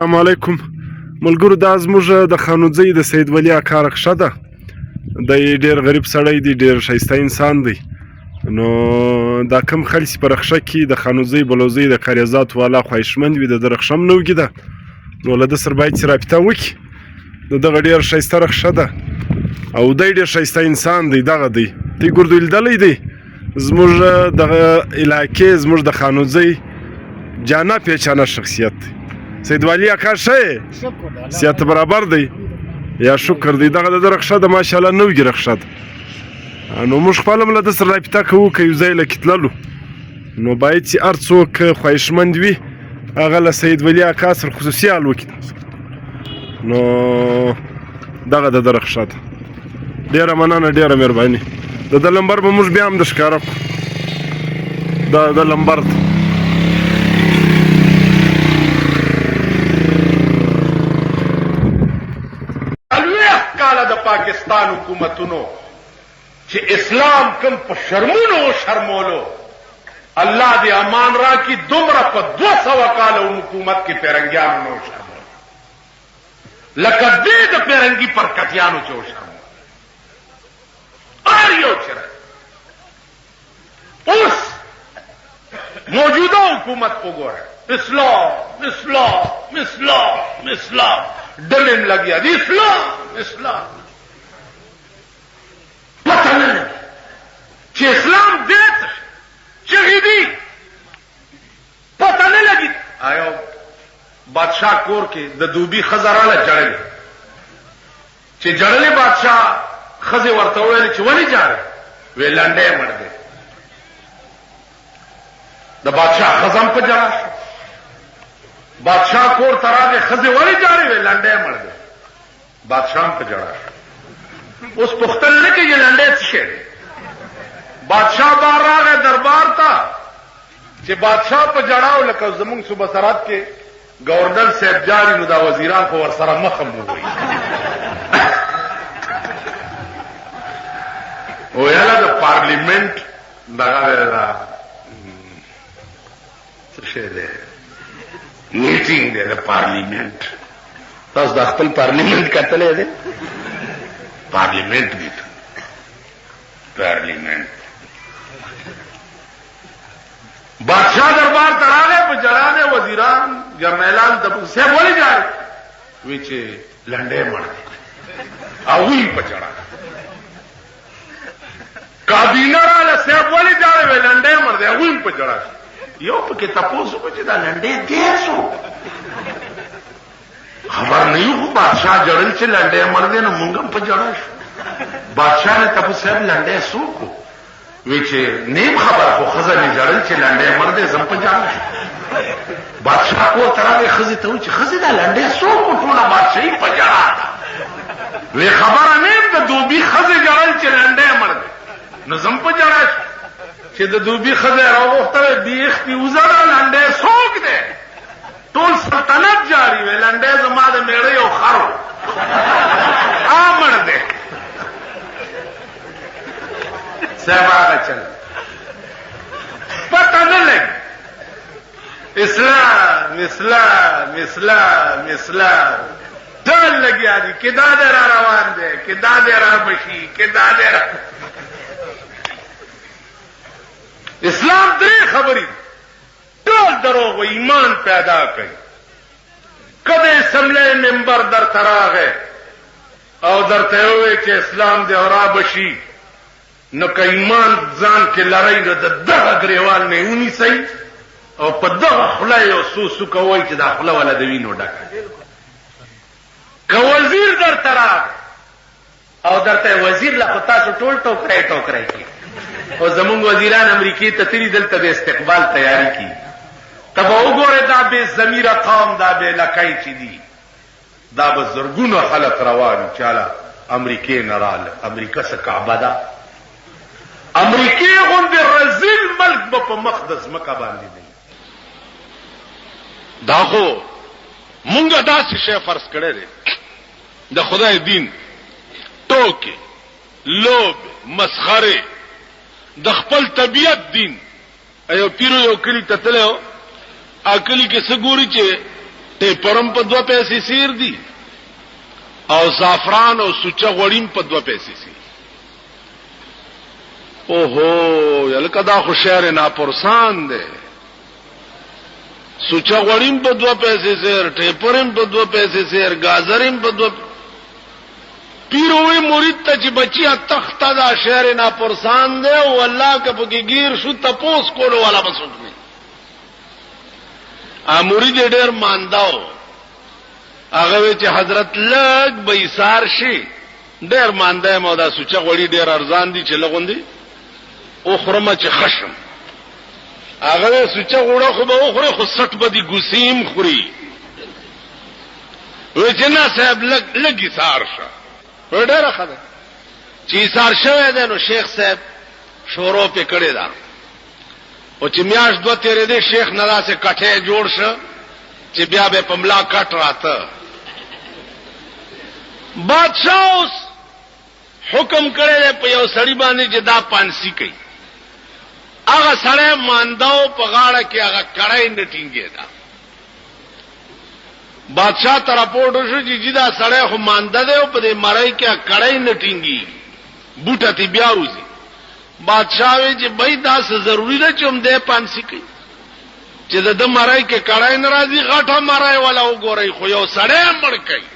السلام علیکم ملګرو. دا زموږ د خانوځۍ د سید ولی اکا رخشه ده. دی ډېر غریب سړی دی، ډېر ښایسته انسان دی. نو دا کم خلک چې په رخشه کې د خانوځۍ بلوځۍ د کاریزاتو والا خواهشمند وي، د رخشه هم نه وږي ده، نو له ده سره باید چې رابطه وکړي. د دغه ډېر ښایسته رخشه ده او دی ډېر ښایسته انسان دی. دغه دی دی ګردو لیدلی دی زموږ دغه علاقې، زموږ د خانوځۍ جانا پیچانه شخصیت دی. سید ولی اکا ښه یې؟ صحت برابر دی یا شکر دی. دغه د رخشه ده ماشاءالله نوږي رخشه ده. نو موږ خپله هم له ده سره رابطه کوو که یو ځای له کې تللو، نو باید چې هر څوک خواهشمند وي هغه له سید ولی اکا سره خصوصي حال وکړي. نو دغه د ده رخشه ده. ډېره مننه، ډېره مهرباني. د ده لمبر به موږ بیا هم د ښکاره کړو. دا د لمبر ده. پاکستان حکومتونو چې اسلام کم په شرمونو شرمولو، الله دې امان را کی دومره په 200 کال حکومت کې پیرنګیانو نو شرمول، لکه دې د پیرنګي پر کټیانو چې شرمول. ار یو چر اوس موجوده حکومت وګوره، اسلام اسلام اسلام اسلام ډلم لګیا دي، اسلام اسلام. پته نه لګي چې اسلام دې چغې دي، پته نه لګي. آیا بادشاہ کور کې د دوبي ښځه راله جړلې، چې جړلې بادشاہ ښځې ورته وویل چې ولې جاړې؟ وی لنډی مړ دی. د بادشاہ ښځه هم په جړا شو. بادشاہ کور ته راغی، ښځې ولې جاړې؟ وی لنډی مړ دی. بادشاہ هم په جړا شو. اوس پوښتنه نه کوي لنډی څه شی دی. بادشاہ بار راغی دربار ته، چې بادشاہ په جړاو لکه زمونږ صوبه سرحد کې گورنر صاحب جاري، نو دا وزیران خو ورسره مخ هم ووایي. ویله د پارلیمنت دغه دا څه شی دی، میټینګ دی د پارلیمنت. تاسو د خپل پارلیمنت کتلی دی؟ پارلیمنت دی، پارلیمنت. بادشاہ دربار ته راغی، په جړا دی. وزیران جرنیلان ته صاحب ولې جاړې؟ وی چې لنډی مړ دی. هغوی په جړا. کابینه راله، صاحب ولې جاړې؟ وی لنډی مړ دی. هغوی په جړا. یو پکې تپوس وکړو چې دا لنډی دیر شو، خبر نه یو. خو بادشاہ جړل چې لنډی مړ دی، نو مونږ هم په جړا شو. بادشاہ نه تپوس، صاحب لنډی څوک و؟ وی چې نیم خبره، خو ښځه مې جړل چې لنډی مړ دی، زه هم په جړا شو. بادشاہ کور ته راغی، ښځې ته وایي چې ښځې دا لنډی څوک و؟ ټوله بادشاهي په جړا ده. وی خبره نیم د دوبي ښځې جړل چې لنډی مړ دی، نو زه هم په جړا شو. چې د دوبي ښځې راوغوښتله، بیخي وزه ده، لنډی څوک دی؟ ټول سلطنت جاری وی، لنډی زما د میړه یو خر و، مړ دی. صاحب هغه چل پته نه لګي. اسلام اسلام اسلام اسلام ټول لګیا دي، کې دا دی را روان دی، کې دا دی را بشي، کې دا دی را. اسلام درې خبرې ټول دروغ و، ایمان پیدا کوي. کله اسمبلی ممبر درته راغی او درته ووایي چې اسلام دې را بشي، نو که ایمان ځان کې لرئ، نو د دغه ګریوال نه یې ونیسئ او په دغه خوله یې یو څو سوکه ووایي چې دا خوله والا د وینو ډکه. که وزیر درته راغی او درته وزیر له خو تاسو ټول ټوکری ټوکری کړي، او زمونږ وزیران امریکې ته تلي، دلته د استقبال تیاری کی. ته به وګورې دا بې ضمیره قوم، دا بې لکۍ چې دي، دا به زرګونه خلک روان چاله امریکې نه راله. امریکه څه کعبه ده؟ امریکې غوندې رزیل ملک به په مخ د ځمکه باندې دی. دا خو مونږه داسې شی فرض کړی دی، د خدای دین ټوکې لوبې مسخرې، د خپل طبیعت دین. ایو پیرو یو کلی ته تللی و، کلی کې څه ګوري چې ټیپرم په 2 پیسې سیر دي او زعفران او سوچه غوړیم په 2 پیسې سیر. اوهو یلکه دا خو شعر ناپرسان دی. سوچه غوړیم په 2 پیسې سیر، ټیپرم په 2 پیسې سیر، گازریم په 2. پیروي مرید ته چې بچیا تخته دا شعر ناپرسان دی او الله که پکې گیر شو تپوس کولو والا بسوک نه. مرید ډېر مانداو هغه چې حضرت لګ به ایثار شي ډېر مانده مو دا سوچه غوړي ډېر ارزان دي چې لغوندي او خرمه چې خشم هغه سوچه غوړه خو به خوري خو سټ بدی ګسیم خوري. و چې نه صاحب لګ ایثار شه ډېر خبره چې ایثار شوه ده نو شیخ صاحب شورو په کړي دا او چې میاش 2 تیرې دي شیخ نلا سے کټه جوړ شه چې بیا به پملا کټ راته. بادشاہ اوس حکم کړی په یو سړی باندې چې دا پانسی کوي. هغه سړی مانداو په غاړه کې هغه کړای نه ټینګي دا. بادشاہ ته راپورټ وشو چې دا سړی خو مانده دی او په دې مړی کې کړای نه ټینګي بوټه تی بیا روزي. بادشاہ وی چې بای دا څه ضروری ده چې هم دې پانسی کوي چې د مړی کې کړای ناراضي غټه مړی ولا وګورئ خو یو سړی مړ کوي.